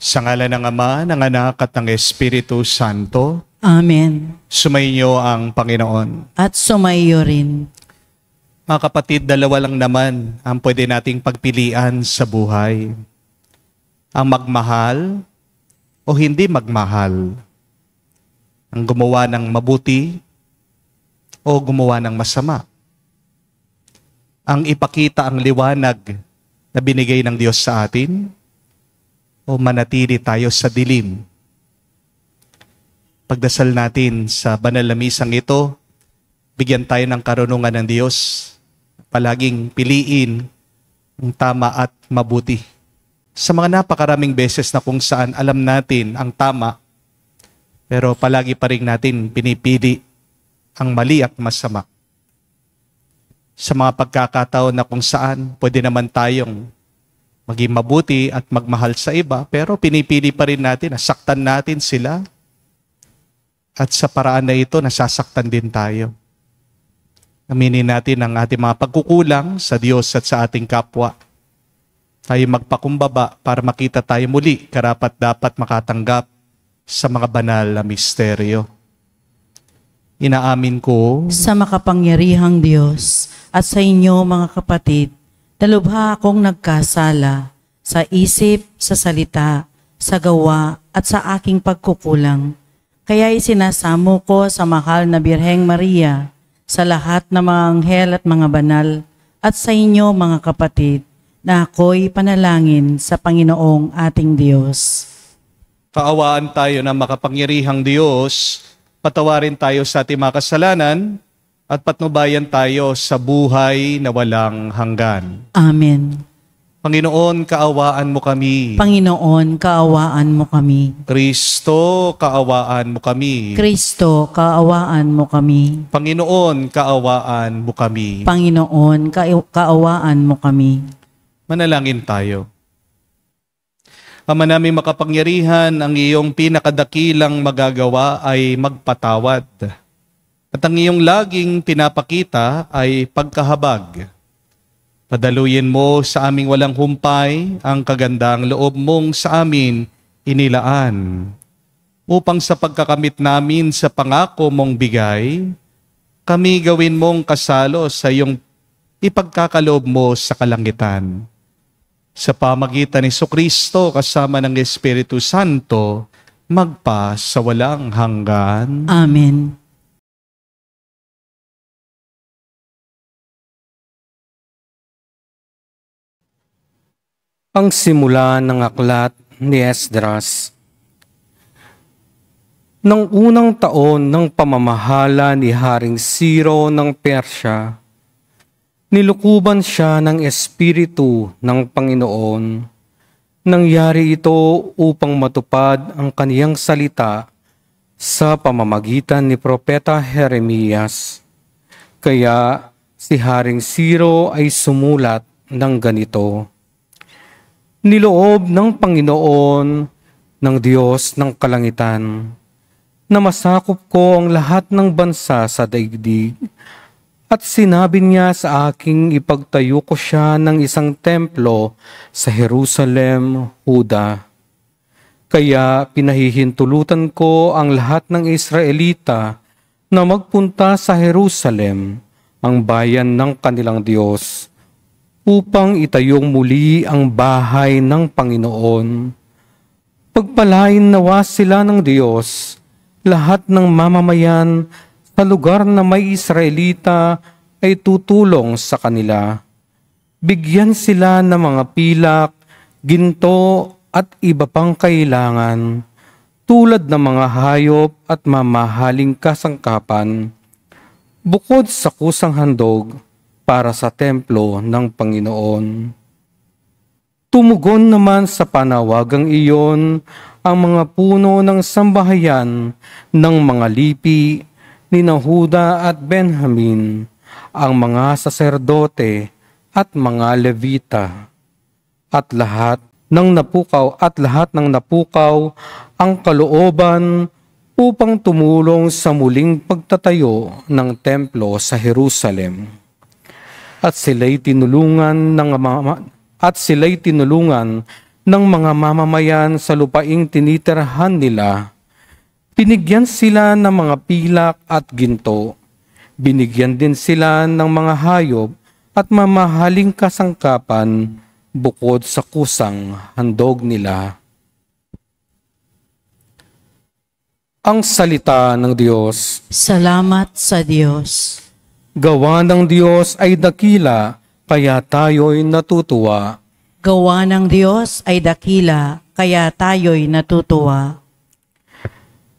Sa ngalan ng Ama, ng Anak at ng Espiritu Santo. Amen. Sumainyo ang Panginoon. At sumayo rin. Mga kapatid, dalawa lang naman ang pwede nating pagpilian sa buhay. Ang magmahal o hindi magmahal. Ang gumawa ng mabuti o gumawa ng masama. Ang ipakita ang liwanag na binigay ng Diyos sa atin o manatili tayo sa dilim. Pagdasal natin sa banal na misang ito, bigyan tayo ng karunungan ng Diyos. Palaging piliin ang tama at mabuti. Sa mga napakaraming beses na kung saan alam natin ang tama, pero palagi pa rin natin pinipili ang mali at masama. Sa mga pagkakataon na kung saan pwede naman tayong maging mabuti at magmahal sa iba, pero pinipili pa rin natin, nasaktan natin sila. At sa paraan na ito, nasasaktan din tayo. Aminin natin ang ating mga pagkukulang sa Diyos at sa ating kapwa. Tayo magpakumbaba para makita tayo muli, karapat dapat makatanggap sa mga banal na misteryo. Inaamin ko Sa makapangyarihang Diyos at sa inyo mga kapatid, dalubha akong nagkasala sa isip, sa salita, sa gawa at sa aking pagkukulang. Kaya isinasamo ko sa mahal na Birheng Maria, sa lahat ng mga anghel at mga banal, at sa inyo mga kapatid, na ako'y panalangin sa Panginoong ating Diyos. kaawaan tayo ng makapangyarihang Diyos, patawarin tayo sa ating mga kasalanan, at patnubayan tayo sa buhay na walang hanggan. Amen. Panginoon, kaawaan mo kami. Panginoon, kaawaan mo kami. Kristo, kaawaan mo kami. Kristo, kaawaan mo kami. Panginoon, kaawaan mo kami. Panginoon, kaawaan mo kami. Manalangin tayo. Ama naming makapangyarihan, ang iyong pinakadakilang magagawa ay magpatawad. At ang iyong laging pinapakita ay pagkahabag. Padaluyin mo sa aming walang humpay ang kagandang loob mong sa amin inilaan. Upang sa pagkakamit namin sa pangako mong bigay, kami gawin mong kasalo sa iyong ipagkakaloob mo sa kalangitan. Sa pamagitan ni Jesucristo kasama ng Espiritu Santo, magpa sa walang hanggan. Amen. Ang simula ng aklat ni Esdras. Nang unang taon ng pamamahala ni Haring Ciro ng Persya, nilukuban siya ng Espiritu ng Panginoon. Nangyari ito upang matupad ang kaniyang salita sa pamamagitan ni Propeta Jeremias. Kaya si Haring Ciro ay sumulat ng ganito: Niloob ng Panginoon, ng Diyos ng kalangitan, na masakop ko ang lahat ng bansa sa daigdig, at sinabi niya sa aking ipagtayo ko siya ng isang templo sa Jerusalem, Huda. Kaya pinahihintulutan ko ang lahat ng Israelita na magpunta sa Jerusalem, ang bayan ng kanilang Diyos, upang itayong muli ang bahay ng Panginoon. Pagpalain nawa sila ng Diyos, lahat ng mamamayan sa lugar na may Israelita ay tutulong sa kanila. Bigyan sila ng mga pilak, ginto at iba pang kailangan, tulad ng mga hayop at mamahaling kasangkapan, bukod sa kusang handog para sa templo ng Panginoon. Tumugon naman sa panawagang iyon ang mga puno ng sambahayan ng mga lipi ni Huda at Benjamin, ang mga saserdote at mga Levita, at lahat ng napukaw ang kalooban upang tumulong sa muling pagtatayo ng templo sa Jerusalem. At sila'y tinulungan ng mga mamamayan sa lupaing tinitirhan nila. Binigyan sila ng mga pilak at ginto. Binigyan din sila ng mga hayop at mamahaling kasangkapan bukod sa kusang handog nila. Ang salita ng Diyos. Salamat sa Diyos. Gawa ng Diyos ay dakila, kaya tayo'y natutuwa. Gawa ng Diyos ay dakila, kaya tayo'y natutuwa.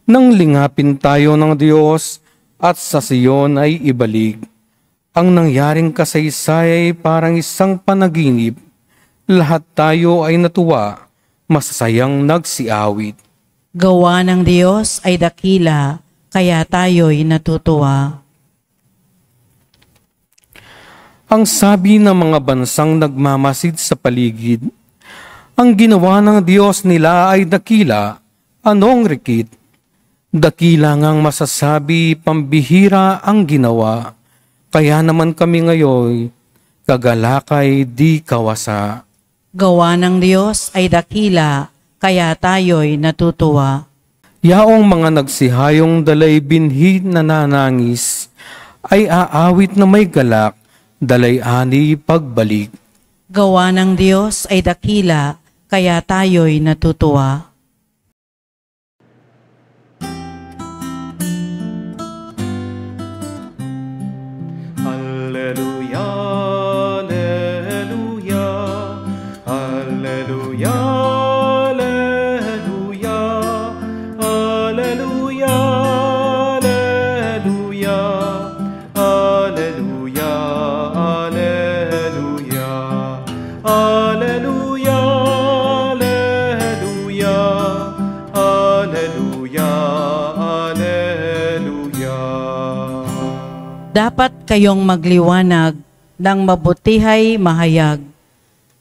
Nang lingapin tayo ng Diyos at sa Siyon ay ibalik, ang nangyaring kasaysay ay parang isang panaginip. Lahat tayo ay natuwa, masasayang nagsiawit. Gawa ng Diyos ay dakila, kaya tayo'y natutuwa. Ang sabi ng mga bansang nagmamasid sa paligid, ang ginawa ng Diyos nila ay dakila, anong rikit? Dakila ngang masasabi, pambihira ang ginawa, kaya naman kami ngayon, kagalakay di kawasa. Gawa ng Diyos ay dakila, kaya tayo'y natutuwa. Yaong mga nagsihayong dalay binhi na nanangis, ay aawit na may galak, dalay ani pagbalik. Gawa ng Diyos ay dakila, kaya tayo'y natutuwa. Alleluia, alleluia, alleluia, alleluia, alleluia, alleluia, alleluia, alleluia, alleluia, alleluia, alleluia, alleluia. Dapat kayong magliwanag ng mabutihay mahayag,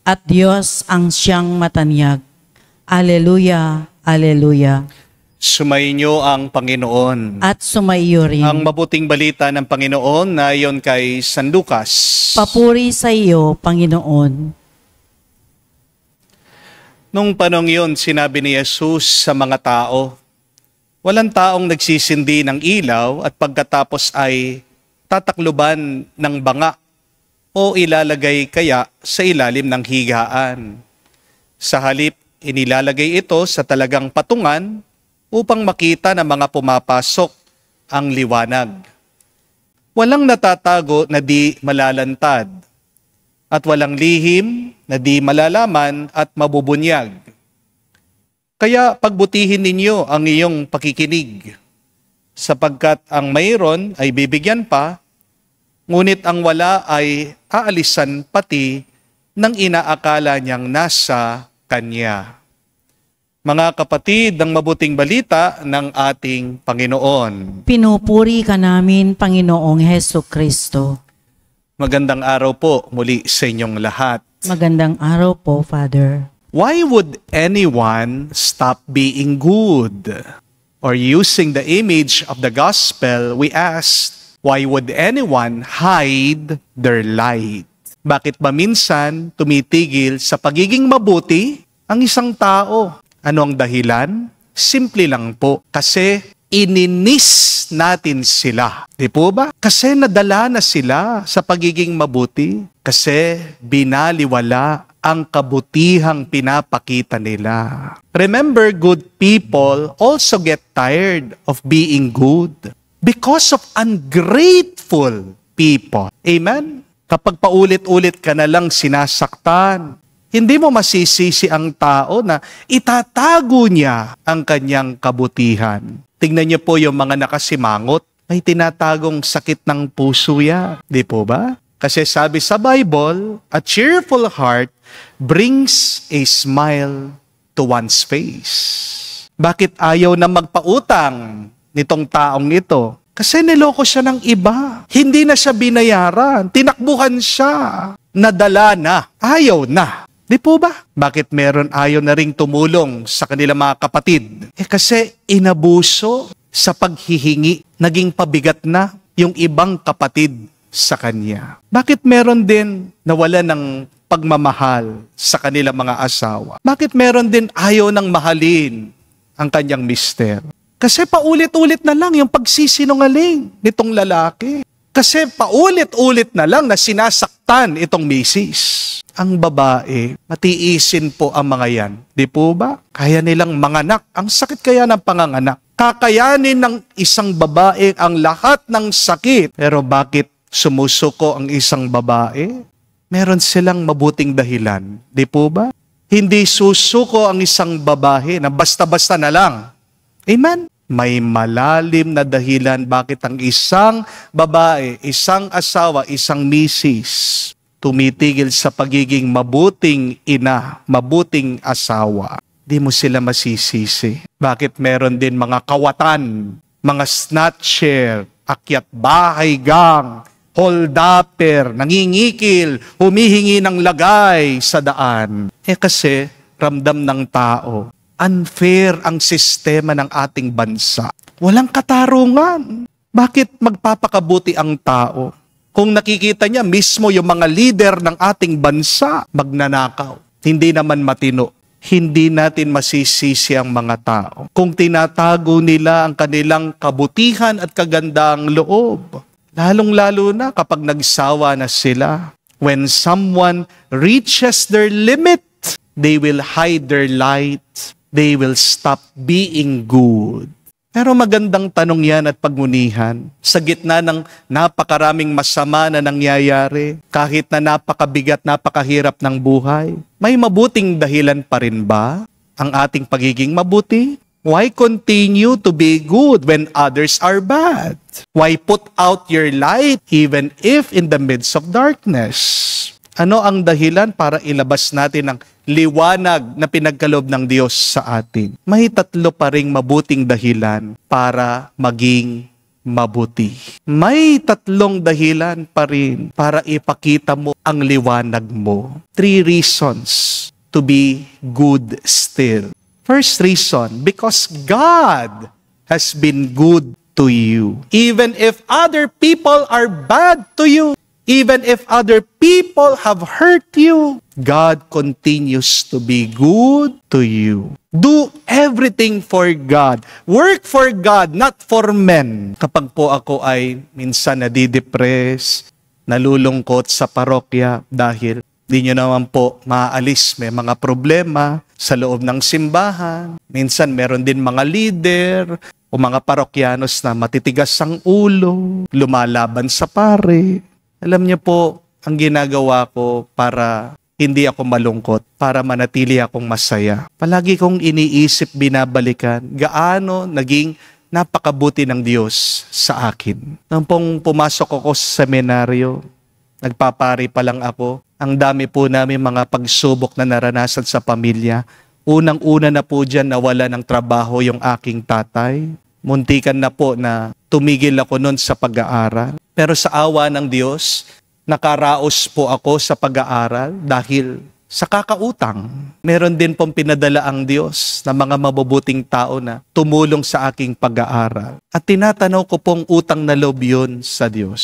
at Diyos ang siyang matanyag. Aleluya, aleluya. Sumainyo ang Panginoon. At sumaiyo rin. Ang mabuting balita ng Panginoon na iyon kay San Lucas. Papuri sa iyo, Panginoon. Nung panong yun, sinabi ni Jesus sa mga tao, walang taong nagsisindi ng ilaw at pagkatapos ay tatakluban ng banga o ilalagay kaya sa ilalim ng higaan. Sa halip, inilalagay ito sa talagang patungan upang makita ng mga pumapasok ang liwanag. Walang natatago na di malalantad at walang lihim na di malalaman at mabubunyag. Kaya pagbutihin ninyo ang iyong pakikinig, sapagkat ang mayroon ay bibigyan pa, ngunit ang wala ay aalisan pati ng inaakala niyang nasa kanya. Mga kapatid, ang mabuting balita ng ating Panginoon. Pinupuri ka namin, Panginoong Heso Kristo. Magandang araw po muli sa inyong lahat. Magandang araw po, Father. Why would anyone stop being good? Or using the image of the gospel, we asked, why would anyone hide their light? Bakit ba minsan tumitigil sa pagiging mabuti ang isang tao? Ano ang dahilan? Simple lang po, kasi ininis natin sila. Di po ba? Kasi nadala na sila sa pagiging mabuti. Kasi binaliwala ang kabutihang pinapakita nila. Remember, good people also get tired of being good because of ungrateful people. Amen? Kapag paulit-ulit ka na lang sinasaktan, hindi mo masisisi ang tao na itatago niya ang kanyang kabutihan. Tingnan niyo po yung mga nakasimangot, may tinatagong sakit ng puso yan. Di po ba? Kasi sabi sa Bible, a cheerful heart brings a smile to one's face. Bakit ayaw na magpautang nitong taong ito? Kasi niloko siya ng iba. Hindi na siya binayaran. Tinakbuhan siya. Nadala na. Ayaw na. Di po ba? Bakit meron ayaw na ring tumulong sa kanilang mga kapatid? Kasi inabuso sa paghihingi. Naging pabigat na yung ibang kapatid sa kanya. Bakit meron din nawala ng pagmamahal sa kanilang mga asawa? Bakit meron din ayaw ng mahalin ang kanyang mister? Kasi paulit-ulit na lang yung pagsisinungaling nitong lalaki. Kasi paulit-ulit na lang na sinasaktan itong misis. Ang babae, matiisin po ang mga yan. Di po ba? Kaya nilang manganak. Ang sakit kaya ng panganganak. Kakayanin ng isang babae ang lahat ng sakit. Pero bakit sumusuko ang isang babae? Meron silang mabuting dahilan. Di po ba? Hindi susuko ang isang babae na basta-basta na lang. Amen? May malalim na dahilan bakit ang isang babae, isang asawa, isang misis tumitigil sa pagiging mabuting ina, mabuting asawa. Di mo sila masisisi. Bakit meron din mga kawatan, mga snatcher, akyat bahay gang, holdapper, nangingikil, humihingi ng lagay sa daan? Kasi ramdam ng tao, unfair ang sistema ng ating bansa. Walang katarungan. Bakit magpapakabuti ang tao? Kung nakikita niya mismo yung mga leader ng ating bansa, magnanakaw. Hindi naman matino. Hindi natin masisisi ang mga tao kung tinatago nila ang kanilang kabutihan at kagandang loob. Lalong-lalo na kapag nagsawa na sila. When someone reaches their limit, they will hide their light. They will stop being good. Pero magandang tanong yan at pagmunihan. Sa gitna ng napakaraming masama na nangyayari, kahit na napakabigat, napakahirap ng buhay, may mabuting dahilan pa rin ba ang ating pagiging mabuti? Why continue to be good when others are bad? Why put out your light even if in the midst of darkness? Ano ang dahilan para ilabas natin ang liwanag na pinagkaloob ng Diyos sa atin? May tatlo pa ring mabuting dahilan para maging mabuti. May tatlong dahilan pa rin para ipakita mo ang liwanag mo. 3 reasons to be good still. First reason, because God has been good to you. Even if other people are bad to you, even if other people have hurt you, God continues to be good to you. Do everything for God. Work for God, not for men. Kapag po ako ay minsan nadidepress, nalulungkot sa parokya dahil di nyo naman po maaalis, may mga problema sa loob ng simbahan. Minsan meron din mga leader o mga parokyanos na matitigas ang ulo, lumalaban sa pare. Alam niyo po, ang ginagawa ko para hindi ako malungkot, para manatili akong masaya. Palagi kong iniisip, binabalikan, gaano naging napakabuti ng Diyos sa akin. Nang pong pumasok ako sa seminaryo, nagpapari pa lang ako, ang dami po namin mga pagsubok na naranasan sa pamilya. Unang-una na po dyan nawala ng trabaho yung aking tatay. Muntikan na po na tumigil ako noon sa pag-aaral. Pero sa awa ng Diyos, nakaraos po ako sa pag-aaral dahil sa kakautang. Meron din pong pinadala ang Diyos na mga mabubuting tao na tumulong sa aking pag-aaral. At tinatanaw ko pong utang na loob yun sa Diyos.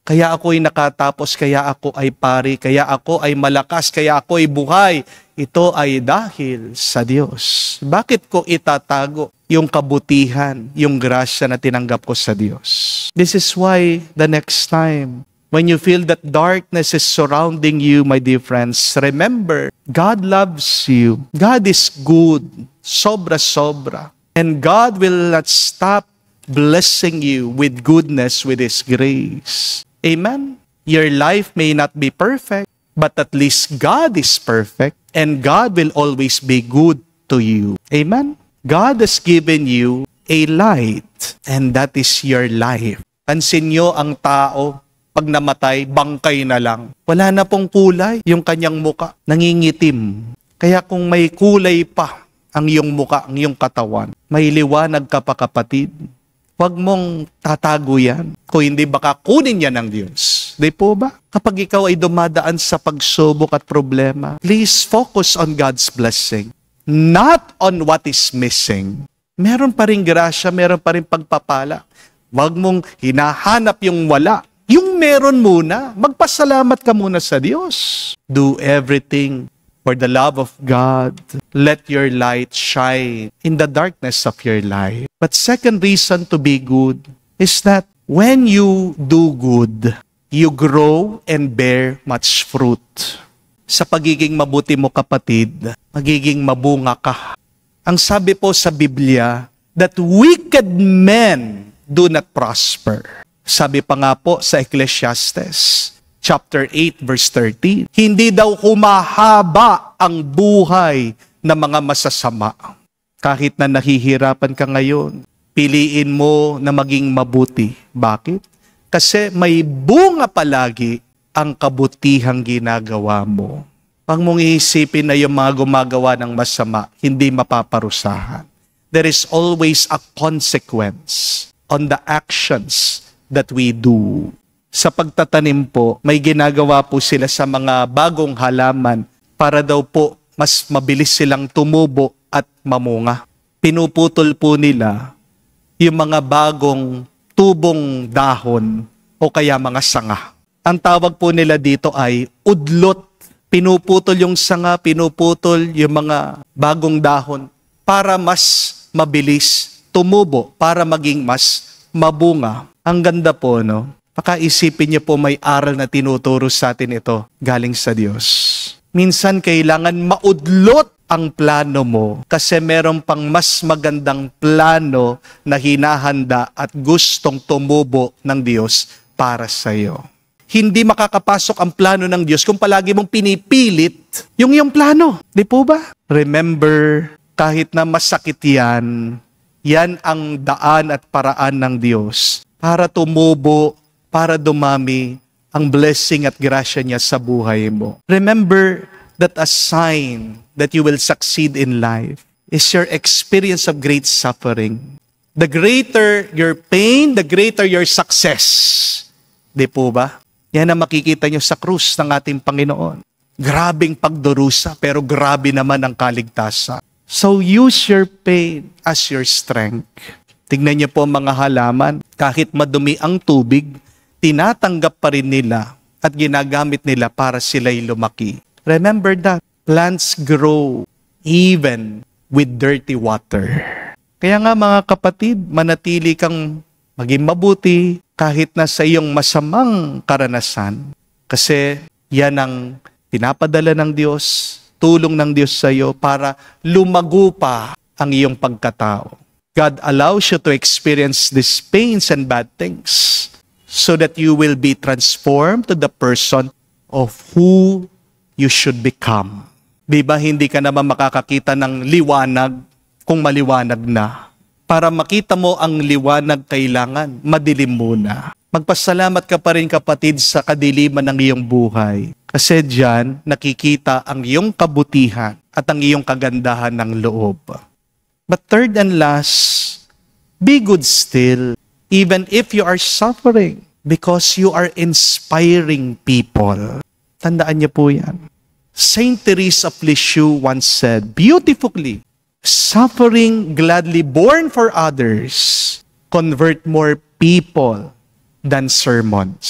Kaya ako'y nakatapos, kaya ako ay pari, kaya ako ay malakas, kaya ako ay buhay. Ito ay dahil sa Diyos. Bakit ko itatago yung kabutihan, yung grasya na tinanggap ko sa Diyos? This is why the next time, when you feel that darkness is surrounding you, my dear friends, remember, God loves you. God is good, sobra-sobra. And God will not stop blessing you with goodness, with His grace. Amen? Your life may not be perfect, but at least God is perfect, and God will always be good to you. Amen? God has given you a light, and that is your life. Pansin nyo ang tao, pag namatay, bangkay na lang. Wala na pong kulay yung kanyang muka, nangingitim. Kaya kung may kulay pa ang iyong muka, ang iyong katawan, may liwanag ka pa, kapatid. Huwag mong tatago yan. Kung hindi, baka kunin yan ng Diyos. Di po ba? Kapag ikaw ay dumadaan sa pagsubok at problema, please focus on God's blessing, not on what is missing. Meron pa rin grasya, meron pa rin pagpapala. Huwag mong hinahanap yung wala. Yung meron muna, magpasalamat ka muna sa Diyos. Do everything for the love of God. Let your light shine in the darkness of your life. But second reason to be good is that when you do good, you grow and bear much fruit. Sa pagiging mabuti mo, kapatid, magiging mabunga ka. Ang sabi po sa Biblia, that wicked men do not prosper. Sabi pa nga po sa Ecclesiastes, chapter 8, verse 13, hindi daw humahaba ang buhay ng mga masasama. Kahit na nahihirapan ka ngayon, piliin mo na maging mabuti. Bakit? Kasi may bunga palagi ang kabutihang ginagawa mo. Pag mong iisipin na yung mga gumagawa ng masama, hindi mapaparusahan. There is always a consequence on the actions that we do. Sa pagtatanim po, may ginagawa po sila sa mga bagong halaman para daw po mas mabilis silang tumubo at mamunga. Pinuputol po nila yung mga bagong tubong dahon o kaya mga sanga. Ang tawag po nila dito ay udlot. Pinuputol yung sanga, pinuputol yung mga bagong dahon para mas mabilis tumubo, para maging mas mabunga. Ang ganda po, no? Pakaisipin niyo po, may aral na tinuturo sa atin ito galing sa Diyos. Minsan kailangan maudlot ang plano mo kasi meron pang mas magandang plano na hinahanda at gustong tumubo ng Diyos para sa iyo. Hindi makakapasok ang plano ng Diyos kung palagi mong pinipilit yung iyong plano. Di po ba? Remember, kahit na masakit yan ang daan at paraan ng Diyos para tumubo, para dumami ang blessing at grasya niya sa buhay mo. Remember that a sign that you will succeed in life is your experience of great suffering. The greater your pain, the greater your success. Di po ba? Yan ang makikita nyo sa krus ng ating Panginoon. Grabing pagdurusa, pero grabe naman ang kaligtasan. So use your pain as your strength. Tignan niyo po mga halaman, kahit madumi ang tubig, tinatanggap pa rin nila at ginagamit nila para sila'y lumaki. Remember that, plants grow even with dirty water. Kaya nga mga kapatid, manatili kang maging mabuti kahit na sa iyong masamang karanasan. Kasi yan ang pinapadala ng Diyos, tulong ng Diyos sa iyo para lumago pa ang iyong pagkatao. God allows you to experience these pains and bad things so that you will be transformed to the person of who you should become. Di ba hindi ka naman makakakita ng liwanag kung maliwanag na? Para makita mo ang liwanag, kailangan madilim muna. Magpasalamat ka pa rin, kapatid, sa kadiliman ng iyong buhay. Kasi diyan nakikita ang iyong kabutihan at ang iyong kagandahan ng loob. But third and last, be good still, even if you are suffering, because you are inspiring people. Tandaan niyo po yan. Saint Teresa of Lisieux once said, beautifully, suffering gladly borne for others convert more people than sermons.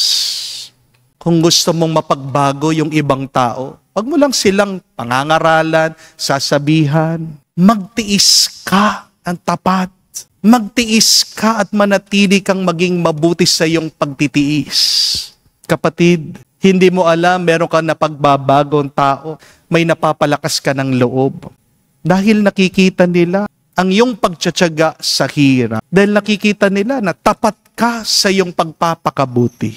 Kung gusto mong mapagbago yung ibang tao, wag mo lang silang pangangaralan, sasabihan. Magtiis ka ang tapat. Magtiis ka at manatili kang maging mabuti sa iyong pagtitiis. Kapatid, hindi mo alam, meron ka na pagbabagong tao, may napapalakas ka ng loob. Dahil nakikita nila ang iyong pagtsatsaga sa hirap. Dahil nakikita nila na tapat ka sa iyong pagpapakabuti.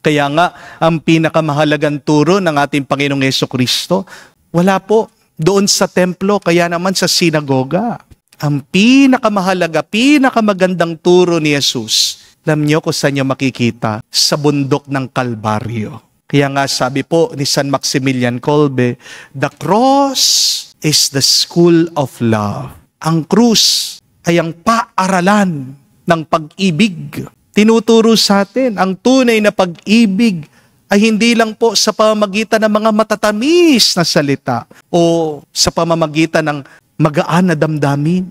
Kaya nga, ang pinakamahalagang turo ng ating Panginoong Jesucristo, wala po doon sa templo, kaya naman sa sinagoga. Ang pinakamahalaga, pinakamagandang turo ni Jesus, alam niyo kung saan niyo makikita? Sa bundok ng Kalbaryo. Kaya nga sabi po ni San Maximilian Kolbe, the cross is the school of love. Ang krus ay ang paaralan ng pag-ibig. Tinuturo sa atin ang tunay na pag-ibig ay hindi lang po sa pamamagitan ng mga matatamis na salita o sa pamamagitan ng magaan na damdamin.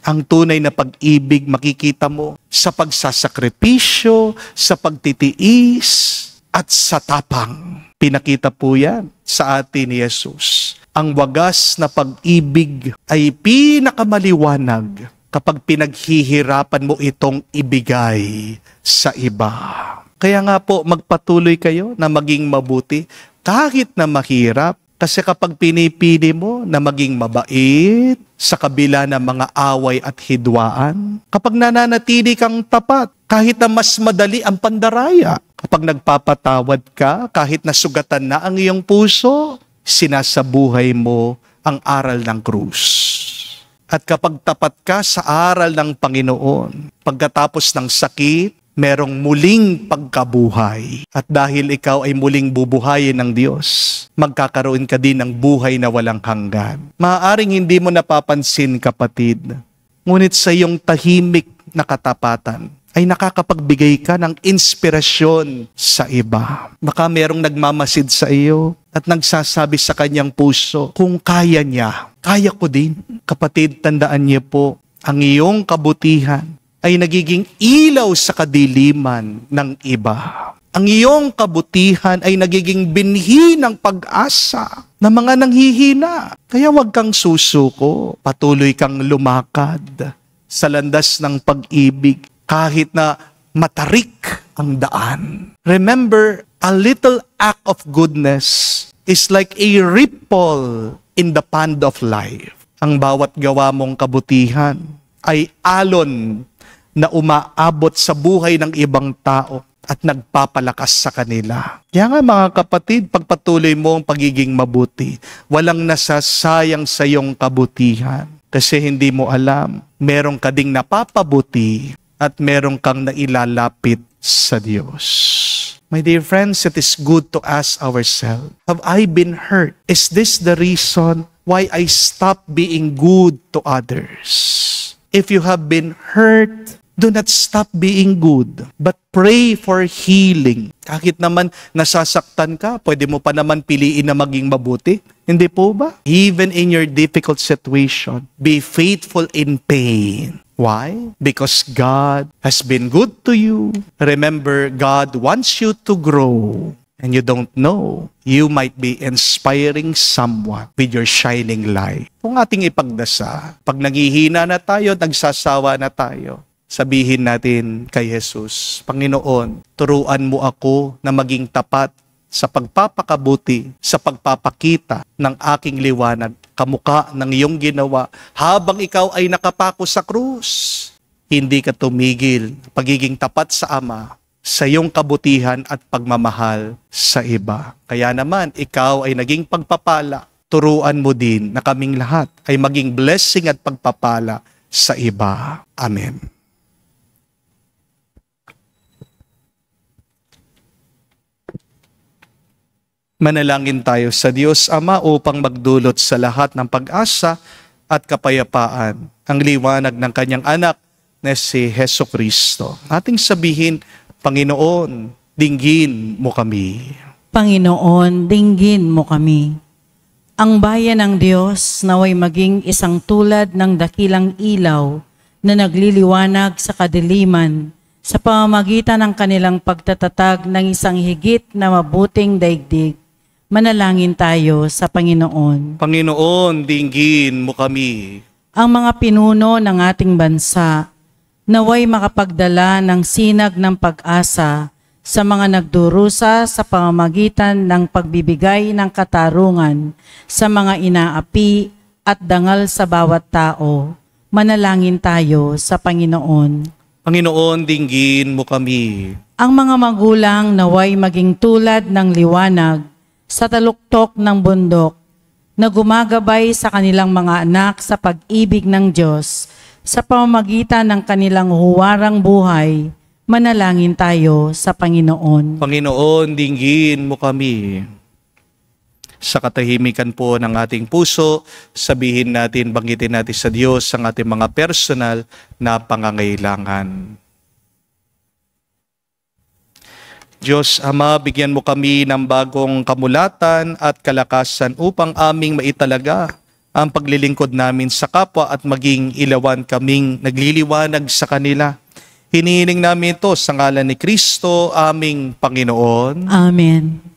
Ang tunay na pag-ibig makikita mo sa pagsasakripisyo, sa pagtitiis, at sa tapang. Pinakita po yan sa atin ni Jesus. Ang wagas na pag-ibig ay pinakamaliwanag kapag pinaghihirapan mo itong ibigay sa iba. Kaya nga po, magpatuloy kayo na maging mabuti kahit na mahirap. Kasi kapag pinipili mo na maging mabait sa kabila ng mga away at hidwaan, kapag nananatili kang tapat, kahit na mas madali ang pandaraya, kapag nagpapatawad ka, kahit nasugatan na ang iyong puso, sinasabuhay mo ang aral ng krus. At kapag tapat ka sa aral ng Panginoon, pagkatapos ng sakit, merong muling pagkabuhay. At dahil ikaw ay muling bubuhayin ng Diyos, magkakaroon ka din ng buhay na walang hanggan. Maaaring hindi mo napapansin, kapatid, ngunit sa iyong tahimik na katapatan, ay nakakapagbigay ka ng inspirasyon sa iba. Baka merong nagmamasid sa iyo at nagsasabi sa kanyang puso, kung kaya niya, kaya ko din. Kapatid, tandaan niyo po, ang iyong kabutihan ay nagiging ilaw sa kadiliman ng iba. Ang iyong kabutihan ay nagiging binhi ng pag-asa ng mga nanghihina. Kaya huwag kang susuko, patuloy kang lumakad sa landas ng pag-ibig kahit na matarik ang daan. Remember, a little act of goodness is like a ripple in the pond of life. Ang bawat gawa mong kabutihan ay alon na umaabot sa buhay ng ibang tao at nagpapalakas sa kanila. Kaya nga mga kapatid, pagpatuloy mo ang pagiging mabuti, walang nasasayang sa iyong kabutihan. Kasi hindi mo alam, meron ka ding napapabuti at meron kang nailalapit sa Diyos. My dear friends, it is good to ask ourselves, have I been hurt? Is this the reason why I stopped being good to others? If you have been hurt, do not stop being good, but pray for healing. Kahit naman nasasaktan ka, pwede mo pa naman piliin na maging mabuti. Hindi po ba? Even in your difficult situation, be faithful in pain. Why? Because God has been good to you. Remember, God wants you to grow. And you don't know, you might be inspiring someone with your shining light. Kung ating ipagdasa, pag naghihina na tayo, nagsasawa na tayo, sabihin natin kay Jesus, Panginoon, turuan mo ako na maging tapat sa pagpapakabuti, sa pagpapakita ng aking liwanag, kamukha ng iyong ginawa, habang ikaw ay nakapako sa krus. Hindi ka tumigil, pagiging tapat sa Ama, sa iyong kabutihan at pagmamahal sa iba. Kaya naman, ikaw ay naging pagpapala. Turuan mo din na kaming lahat ay maging blessing at pagpapala sa iba. Amen. Manalangin tayo sa Diyos Ama upang magdulot sa lahat ng pag-asa at kapayapaan ang liwanag ng kanyang anak na si Hesus Kristo. Ating sabihin, Panginoon, dinggin mo kami. Panginoon, dinggin mo kami. Ang bayan ng Diyos naway maging isang tulad ng dakilang ilaw na nagliliwanag sa kadiliman sa pamamagitan ng kanilang pagtatatag ng isang higit na mabuting daigdig. Manalangin tayo sa Panginoon. Panginoon, dinggin mo kami. Ang mga pinuno ng ating bansa naway makapagdala ng sinag ng pag-asa sa mga nagdurusa sa pamamagitan ng pagbibigay ng katarungan sa mga inaapi at dangal sa bawat tao. Manalangin tayo sa Panginoon. Panginoon, dinggin mo kami. Ang mga magulang naway maging tulad ng liwanag sa taluktok ng bundok na gumagabay sa kanilang mga anak sa pag-ibig ng Diyos sa pamamagitan ng kanilang huwarang buhay. Manalangin tayo sa Panginoon. Panginoon, dinggin mo kami. Sa katahimikan po ng ating puso, sabihin natin, banggitin natin sa Diyos ang ating mga personal na pangangailangan. Diyos Ama, bigyan mo kami ng bagong kamulatan at kalakasan upang aming maitalaga ang paglilingkod namin sa kapwa at maging ilawan kaming nagliliwanag sa kanila. Hinihiling namin ito sa ngalan ni Kristo, aming Panginoon. Amen.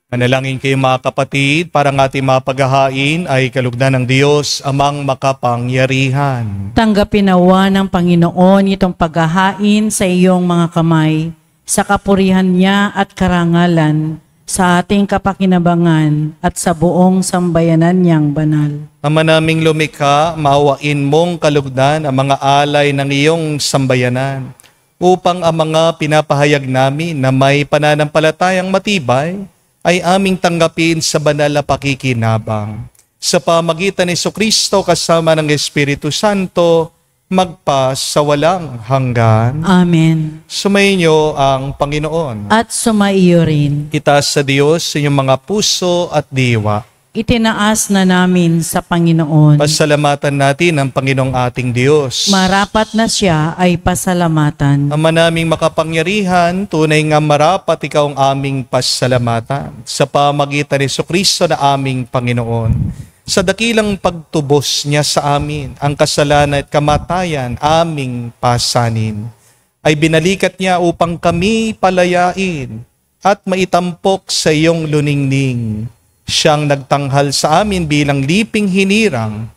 Manalangin kayo mga kapatid, para ng ating mga paghahain ay kalugdan ng Diyos, amang makapangyarihan. Tanggapin nawa ng Panginoon itong paghahain sa iyong mga kamay, sa kapurihan niya at karangalan, sa ating kapakinabangan at sa buong sambayanan niyang banal. Ama naming lumikha, maawain mong kalugdan ang mga alay ng iyong sambayanan, upang ang mga pinapahayag namin na may pananampalatayang matibay, ay aming tanggapin sa banal na pakikinabang. Sa pamagitan ni Jesucristo kasama ng Espiritu Santo, magpa sa walang hanggan. Amen. Sumainyo ang Panginoon. At sumaiyo rin. Itaas sa Diyos sa inyong mga puso at diwa. Itinaas na namin sa Panginoon. Pasalamatan natin ang Panginoong ating Diyos. Marapat na siya ay pasalamatan. Ama naming makapangyarihan, tunay nga marapat ikaw ang aming pasalamatan sa pamagitan ni Jesucristo na aming Panginoon. Sa dakilang pagtubos niya sa amin, ang kasalanan at kamatayan aming pasanin, ay binalikat niya upang kami palayain at maitampok sa iyong luningning. Siyang nagtanghal sa amin bilang liping hinirang,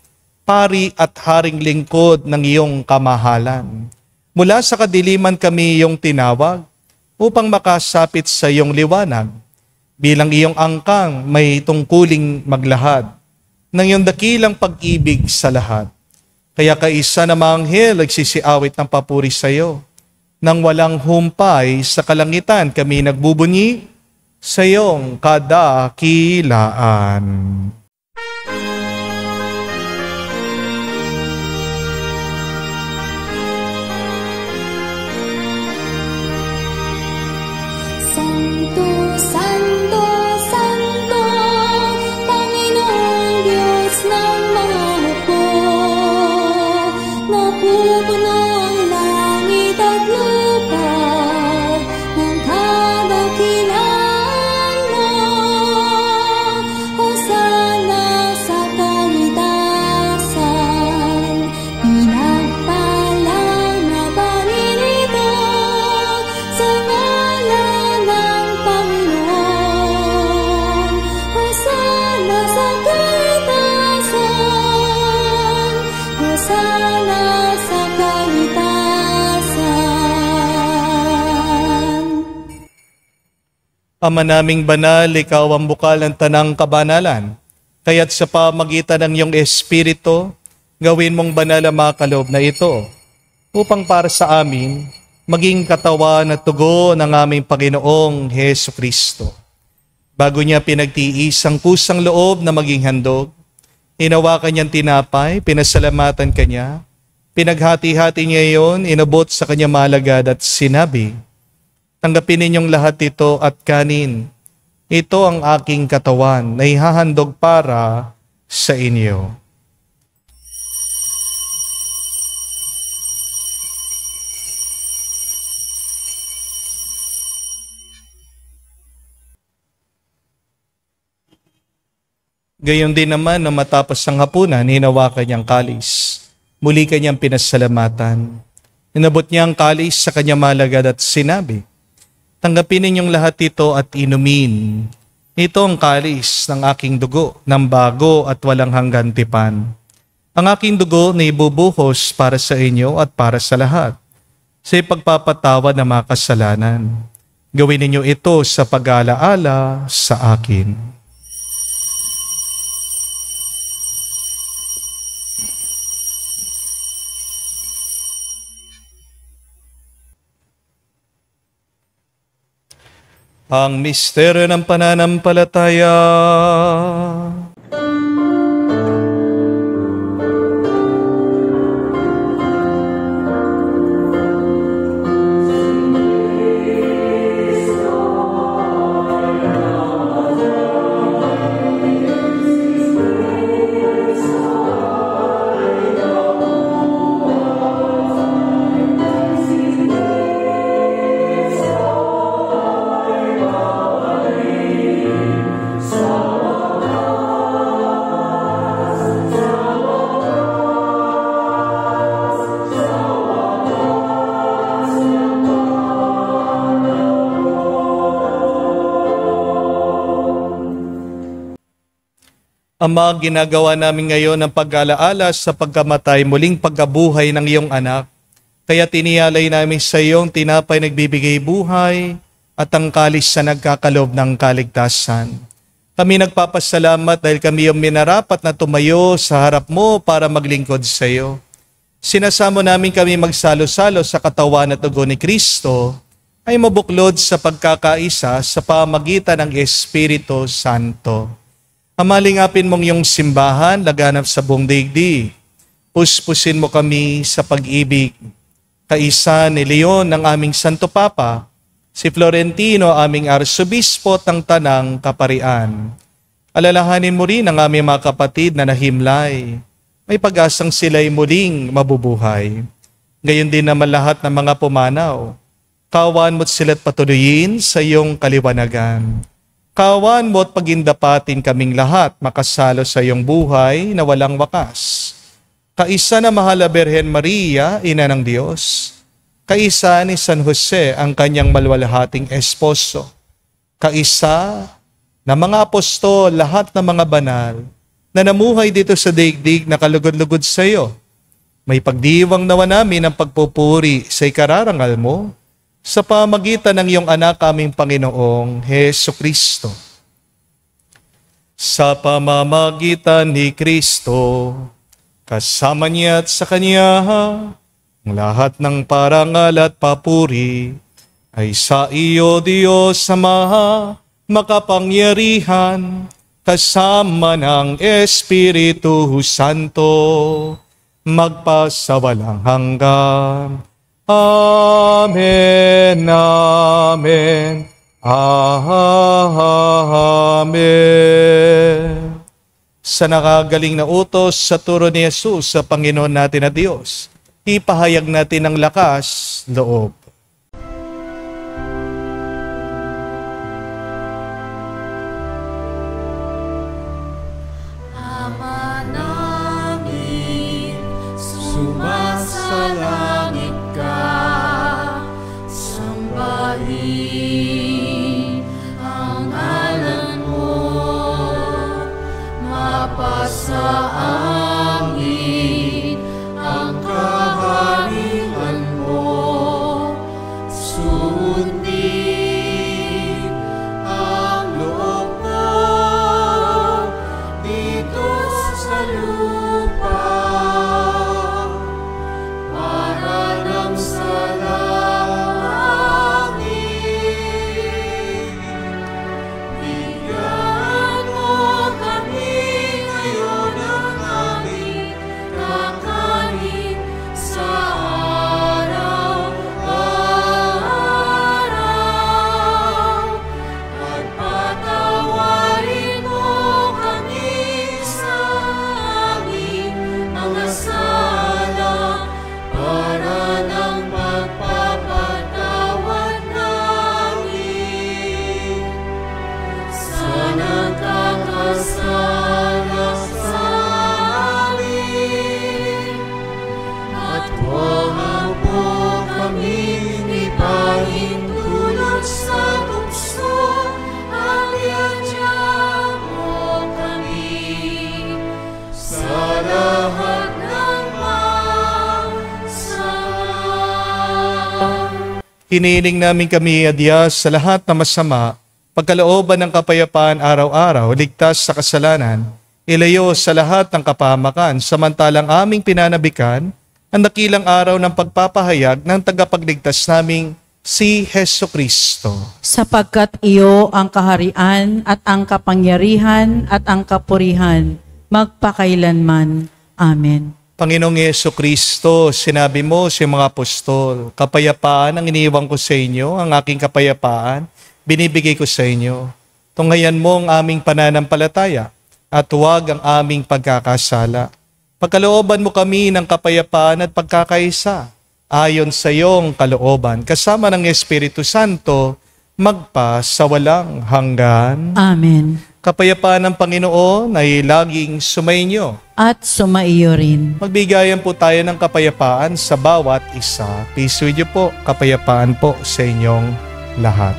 pari at haring lingkod ng iyong kamahalan. Mula sa kadiliman kami iyong tinawag upang makasapit sa iyong liwanag. Bilang iyong angkang may tungkuling maglahad ng iyong dakilang pag-ibig sa lahat. Kaya kaisa na mga anghel nagsisiawit ng papuri sa iyo. Nang walang humpay sa kalangitan kami nagbubunyi sa iyong kadakilaan. Santo, Santo, Santo, Panginoong Diyos ng mga hukbo, napupuno ang langit at lupa ng kadakilaan mo. Hosana sa kaitasan, pinagpalang na paninito sa ngalan ng Panginoon. Hosana sa kaitasan, Hosana sa kaitasan. Ama naming banal, ikaw ang bukal ng tanang kabanalan. Kaya't sa pamagitan ng iyong Espiritu, gawin mong banal ang mga kaloob na ito, upang para sa amin, maging katawan at tugo ng aming Panginoong Hesu Kristo. Bago niya pinagtiis ang kusang loob na maging handog, hinawakan niyang tinapay, pinasalamatan kanya, pinaghati-hati niya iyon, inabot sa kanya malagad at sinabi, tanggapin ninyong lahat ito at kanin. Ito ang aking katawan na ihahandog para sa inyo. Gayon din naman na matapos ang hapunan, hinawakan niyang kalis. Muli kanyang pinasalamatan. Inabot niya ang kalis sa kanyang malagad at sinabi, "Tanggapin ninyong lahat ito at inumin. Ito ang kalis ng aking dugo, ng bago at walang hanggan tipan. Ang aking dugo na ibubuhos para sa inyo at para sa lahat, sa ipagpapatawad ng mga kasalanan. Gawin ninyo ito sa pag-aalaala sa akin." Ang misteryo ng pananampalataya. Ama, ginagawa namin ngayon ang pag-alaala sa pagkamatay, muling pagkabuhay ng iyong anak. Kaya tiniyalay namin sa iyong tinapay nagbibigay buhay at ang kalis na nagkakalob ng kaligtasan. Kami nagpapasalamat dahil kami yung minarapat na tumayo sa harap mo para maglingkod sa iyo. Sinasamo namin kami magsalo-salo sa katawan at dugo ni Kristo ay mabuklod sa pagkakaisa sa pamagitan ng Espiritu Santo. Amalingapin mong iyong simbahan, laganap sa buong daigdig. Puspusin mo kami sa pag-ibig. Kaisa ni Leon ng aming Santo Papa, si Florentino aming Arsobispo ng Tanang Kaparian. Alalahanin mo rin ang aming mga kapatid na nahimlay. May pag-asang sila'y muling mabubuhay. Gayon din naman lahat ng mga pumanaw. Kawan mo't sila't patuloyin sa iyong kaliwanagan. Kawan mo at pagindapatin kaming lahat makasalo sa iyong buhay na walang wakas. Kaisa na mahal na Birhen Maria, Ina ng Diyos. Kaisa ni San Jose, ang kanyang malwalhating esposo. Kaisa na mga apostol, lahat ng mga banal na namuhay dito sa daigdig na kalugod-lugod sa iyo. May pagdiwang nawa namin ang pagpupuri sa ikararangal mo sa pamagitan ng iyong anak aming Panginoong Hesu Kristo. Sa pamamagitan ni Kristo, kasama niya at sa Kanya, ang lahat ng parangal at papuri ay sa iyo, Diyos Ama, makapangyarihan, kasama ng Espiritu Santo, magpasawalang hanggan. Amen, amen, amen. Sa nakagaling na utos sa turo ni Jesus sa Panginoon natin na Diyos, ipahayag natin ang lakas loob. Ama namin, sumasalangit ka, sambahin ang ngalan mo, mapasa amin ang kaharian mo, sundin ang loob mo dito sa lupa. Para sa langit, bigyan mo kami ngayon ng Hinihiling namin kami, Diyos, sa lahat na masama, pagkalooban ng kapayapaan araw-araw, ligtas sa kasalanan, ilayo sa lahat ng kapahamakan, samantalang aming pinanabikan ang dakilang araw ng pagpapahayag ng tagapagligtas naming si Heso Kristo. Sapagkat iyo ang kaharian at ang kapangyarihan at ang kapurihan, magpakailanman. Amen. Panginoong Yesu Kristo, sinabi mo sa mga apostol, kapayapaan ang iniiwan ko sa inyo, ang aking kapayapaan, binibigay ko sa inyo. Tunghayan mo ang aming pananampalataya at huwag ang aming pagkakasala. Pagkalooban mo kami ng kapayapaan at pagkakaisa, ayon sa iyong kalooban, kasama ng Espiritu Santo, magpa sa walang hanggan. Amen. Kapayapaan ng Panginoon ay laging sumainyo. At sumaiyo rin. Magbigayan po tayo ng kapayapaan sa bawat isa. Peace with you po. Kapayapaan po sa inyong lahat.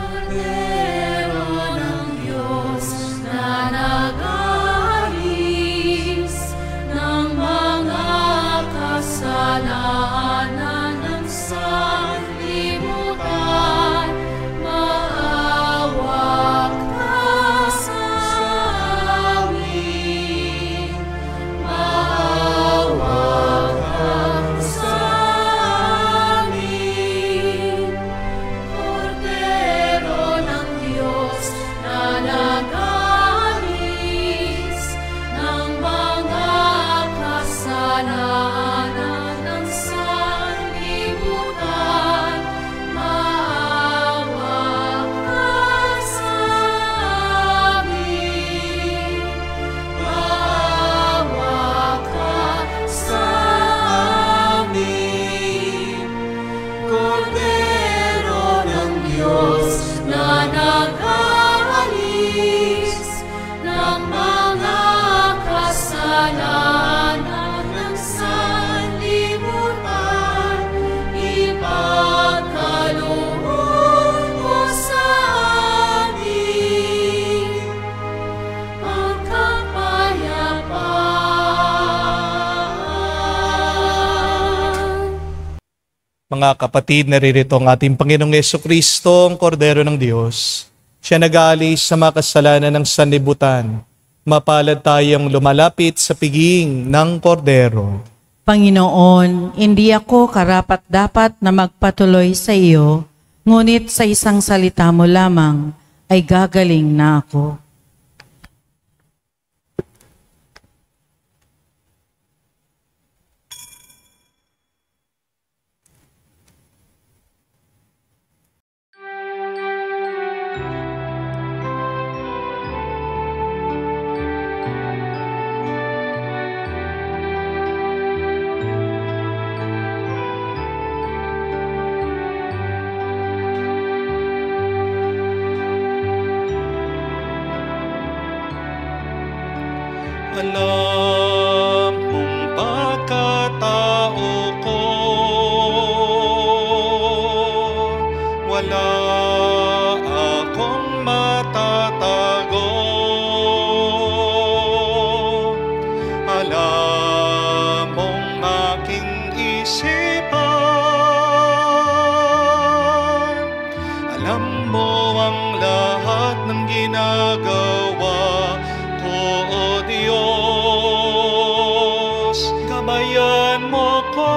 Kordero ng Diyos na nag-aalis ng mga kasalanan ng sanlibutan, maawa ka sa amin. Maawa ka sa amin. Kordero ng Diyos na nag-aalis ng mga kasalanan ng sanlibutan, maawa ka sa amin. Maawa ka sa amin. Kordero ng Diyos na nag-aalis ng mga kasalanan ng sanlibutan, ipagkaloob mo sa amin ang kapayapaan. Mga kapatid, naririto ang ating Panginoong Jesucristo, ang Kordero ng Diyos. Siya nag-aalis sa mga kasalanan ng sanlibutan. Mapalad tayong lumalapit sa piging ng Kordero. Panginoon, hindi ako karapat-dapat na magpatuloy sa iyo, ngunit sa isang salita mo lamang ay gagaling na ako. Alam mong pagkatao ko, wala akong matatago. Alam mong aking isipan, alam mo ang lahat ng ginagawa ko, O Diyos. Gabayan mo ko,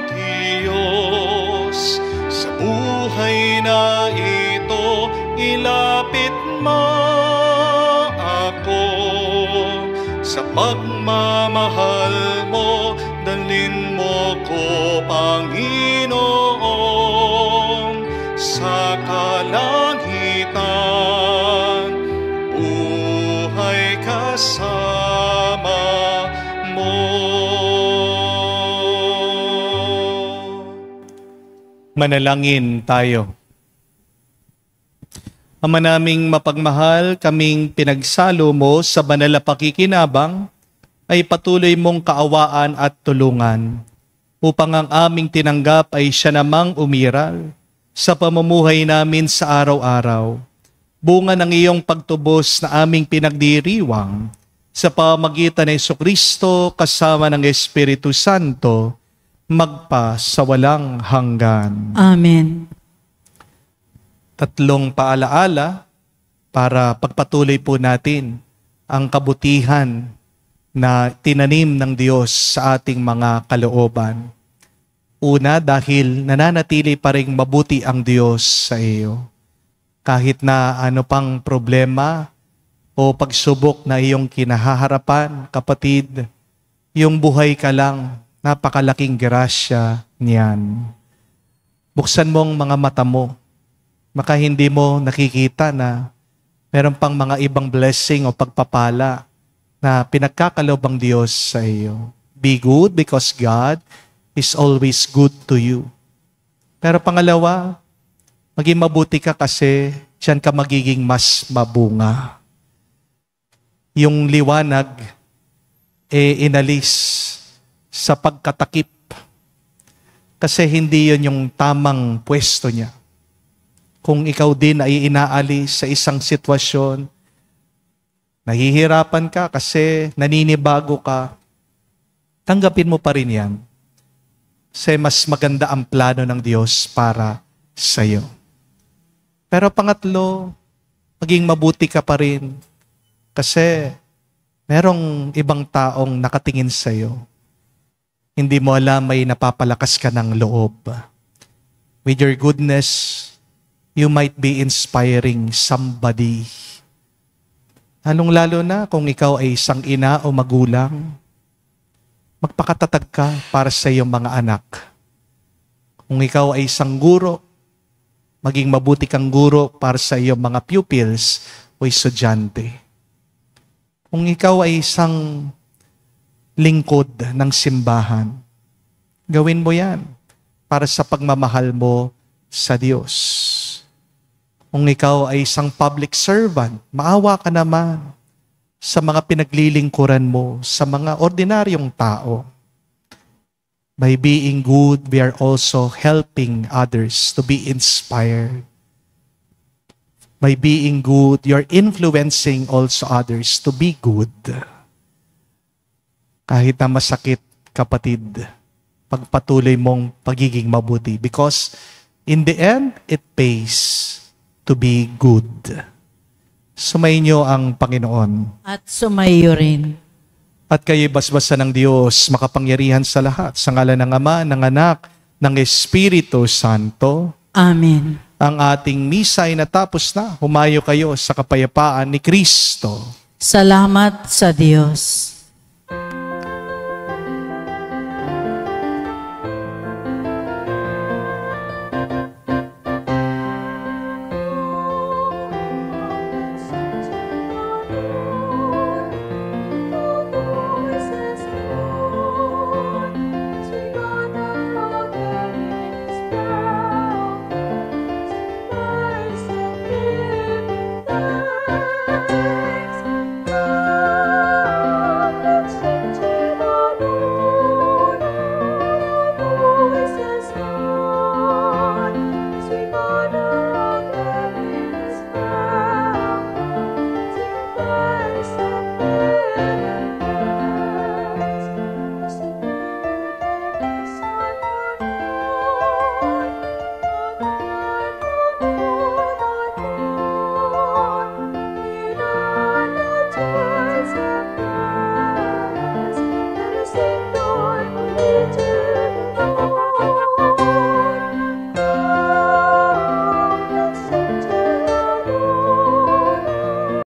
Diyos, sa buhay na ito. Ilapit mo ako sa pagmamahal mo. Dalhin mo ko, Panginoon, sa kalangitan. Buhay kasama mo. Manalangin tayo. Ama naming mapagmahal, kaming pinagsalo mo sa banal na pakikinabang, ay patuloy mong kaawaan at tulungan, upang ang aming tinanggap ay siya namang umiral sa pamumuhay namin sa araw-araw. Bunga ng iyong pagtubos na aming pinagdiriwang, sa pamagitan ng Jesucristo kasama ng Espiritu Santo, magpa sa walang hanggan. Amen. Tatlong paalaala para pagpatuloy po natin ang kabutihan na tinanim ng Diyos sa ating mga kalooban. Una, dahil nananatili pa rin mabuti ang Diyos sa iyo. Kahit na ano pang problema o pagsubok na iyong kinahaharapan, kapatid, yung buhay ka lang, napakalaking grasya niyan. Buksan mo ang mga mata mo. Baka hindi mo nakikita na meron pang mga ibang blessing o pagpapala na pinagkakalob ang Diyos sa iyo. Be good because God is always good to you. Pero pangalawa, maging mabuti ka kasi diyan ka magiging mas mabunga. Yung liwanag inalis sa pagkatakip kasi hindi yun yung tamang pwesto niya. Kung ikaw din ay inaalis sa isang sitwasyon, nahihirapan ka kasi naninibago ka, tanggapin mo pa rin yan. Kasi mas maganda ang plano ng Diyos para sa iyo. Pero pangatlo, maging mabuti ka pa rin kasi merong ibang taong nakatingin sa iyo. Hindi mo alam may napapalakas ka ng loob. With your goodness, you might be inspiring somebody. Lalong-lalo na kung ikaw ay isang ina o magulang, magpakatatag ka para sa iyong mga anak. Kung ikaw ay isang guro, maging mabuti kang guro para sa iyong mga pupils o estudyante. Kung ikaw ay isang lingkod ng simbahan, gawin mo yan para sa pagmamahal mo sa Diyos. Kung ikaw ay isang public servant, maawa ka naman sa mga pinaglilingkuran mo, sa mga ordinaryong tao. By being good, we are also helping others to be inspired. By being good, you're influencing also others to be good. Kahit na masakit, kapatid, pagpatuloy mong pagiging mabuti. Because in the end, it pays to be good. Sumainyo ang Panginoon. At sumayo rin. At kayo'y basbasan ng Diyos, makapangyarihan sa lahat, sa ngalan ng Ama, ng Anak, ng Espiritu Santo. Amen. Ang ating misa ay natapos na. Humayo kayo sa kapayapaan ni Kristo. Salamat sa Diyos.